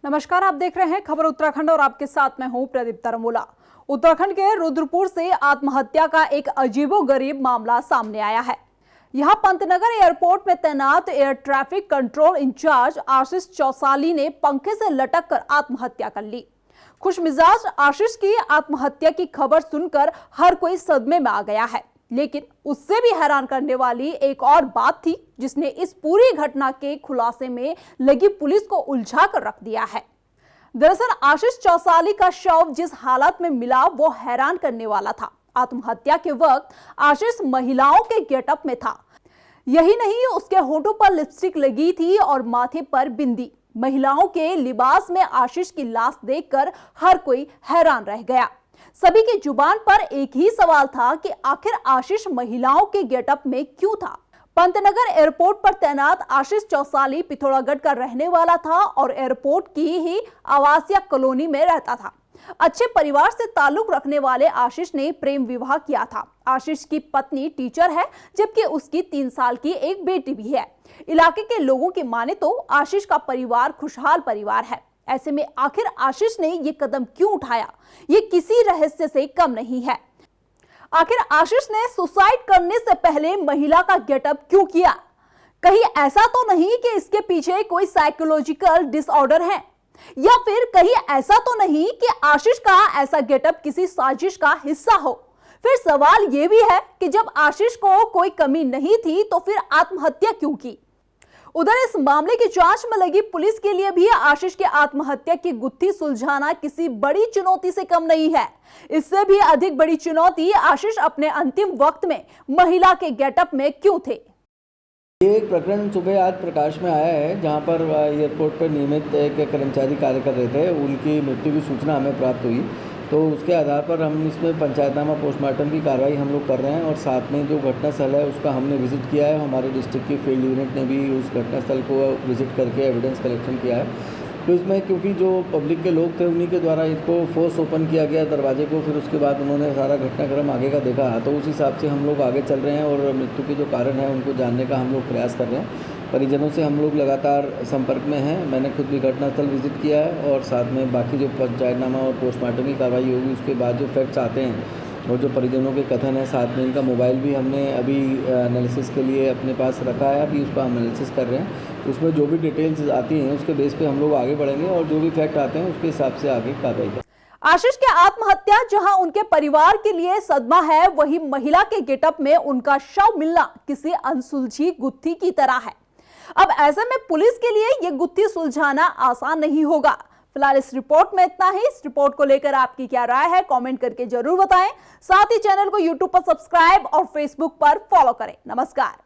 नमस्कार, आप देख रहे हैं खबर उत्तराखंड और आपके साथ मैं हूं प्रदीप तरमोला। उत्तराखंड के रुद्रपुर से आत्महत्या का एक अजीबोगरीब मामला सामने आया है। यहां पंतनगर एयरपोर्ट में तैनात एयर ट्रैफिक कंट्रोल इंचार्ज आशीष चौसाली ने पंखे से लटक कर आत्महत्या कर ली। खुशमिजाज आशीष की आत्महत्या की खबर सुनकर हर कोई सदमे में आ गया है, लेकिन उससे भी हैरान करने वाली एक और बात थी जिसने इस पूरी घटना के खुलासे में लगी पुलिस को उलझा कर रख दिया है। दरअसल आशीष चौसाली का शव जिस हालत में मिला वो हैरान करने वाला था। आत्महत्या के वक्त आशीष महिलाओं के गेटअप में था। यही नहीं, उसके होठों पर लिपस्टिक लगी थी और माथे पर बिंदी। महिलाओं के लिबास में आशीष की लाश देखकर हर कोई हैरान रह गया। सभी की जुबान पर एक ही सवाल था कि आखिर आशीष महिलाओं के गेटअप में क्यों था। पंतनगर एयरपोर्ट पर तैनात आशीष चौसाली पिथौरागढ़ का रहने वाला था और एयरपोर्ट की ही आवासीय कॉलोनी में रहता था। अच्छे परिवार से ताल्लुक रखने वाले आशीष ने प्रेम विवाह किया था। आशीष की पत्नी टीचर है, जबकि उसकी 3 साल की एक बेटी भी है। इलाके के लोगों की माने तो आशीष का परिवार खुशहाल परिवार है। ऐसे में आखिर आशीष ने ये कदम क्यों उठाया, ये किसी रहस्य से कम नहीं है। आखिर आशीष ने सुसाइड करने से पहले महिला का गेटअप क्यों किया? कहीं ऐसा तो नहीं कि इसके पीछे कोई साइकोलॉजिकल डिसऑर्डर है, या फिर कहीं ऐसा तो नहीं कि आशीष का ऐसा गेटअप किसी साजिश का हिस्सा हो? फिर सवाल यह भी है कि जब आशीष को कोई कमी नहीं थी तो फिर आत्महत्या क्यों की? उधर इस मामले की जांच में लगी पुलिस के लिए भी आशीष की आत्महत्या की गुत्थी सुलझाना किसी बड़ी चुनौती से कम नहीं है। इससे भी अधिक बड़ी चुनौती आशीष अपने अंतिम वक्त में महिला के गेटअप में क्यों थे। ये एक प्रकरण सुबह आज प्रकाश में आया है, जहां पर एयरपोर्ट पर नियमित एक कर्मचारी कार्य कर रहे थे। उनकी मृत्यु की सूचना हमें प्राप्त हुई, तो उसके आधार पर हम इसमें पंचायतनामा पोस्टमार्टम की कार्रवाई हम लोग कर रहे हैं और साथ में जो घटनास्थल है उसका हमने विजिट किया है। हमारे डिस्ट्रिक्ट की फील्ड यूनिट ने भी उस घटनास्थल को विजिट करके एविडेंस कलेक्शन किया है। तो इसमें क्योंकि जो पब्लिक के लोग थे उन्हीं के द्वारा इसको फोर्स ओपन किया गया दरवाजे को, फिर उसके बाद उन्होंने सारा घटनाक्रम आगे का देखा, तो उस हिसाब से हम लोग आगे चल रहे हैं और मृत्यु के जो कारण है उनको जानने का हम लोग प्रयास कर रहे हैं। परिजनों से हम लोग लगातार संपर्क में हैं। मैंने खुद भी घटनास्थल विजिट किया है और साथ में बाकी जो पंचायतनामा और पोस्टमार्टम की कार्रवाई होगी उसके बाद जो फैक्ट्स आते हैं और जो परिजनों के कथन है, साथ में इनका मोबाइल भी हमने अभी एनालिसिस के लिए अपने पास रखा है। अभी उसका हम एनालिसिस कर रहे हैं। उसमें जो भी डिटेल्स आती हैं उसके बेस पे हम लोग आगे बढ़ेंगे और जो भी फैक्ट आते हैं उसके हिसाब से आगे कार्रवाई करेंगे। आशीष की आत्महत्या जहां उनके परिवार के लिए सदमा है, वहीं महिला के गेटअप में उनका शव मिलना किसी अनसुलझी गुत्थी की तरह है। अब ऐसे में पुलिस के लिए ये गुत्थी सुलझाना आसान नहीं होगा। फिलहाल इस रिपोर्ट में इतना ही। इस रिपोर्ट को लेकर आपकी क्या राय है, कमेंट करके जरूर बताएं। साथ ही चैनल को यूट्यूब पर सब्सक्राइब और फेसबुक पर फॉलो करें। नमस्कार।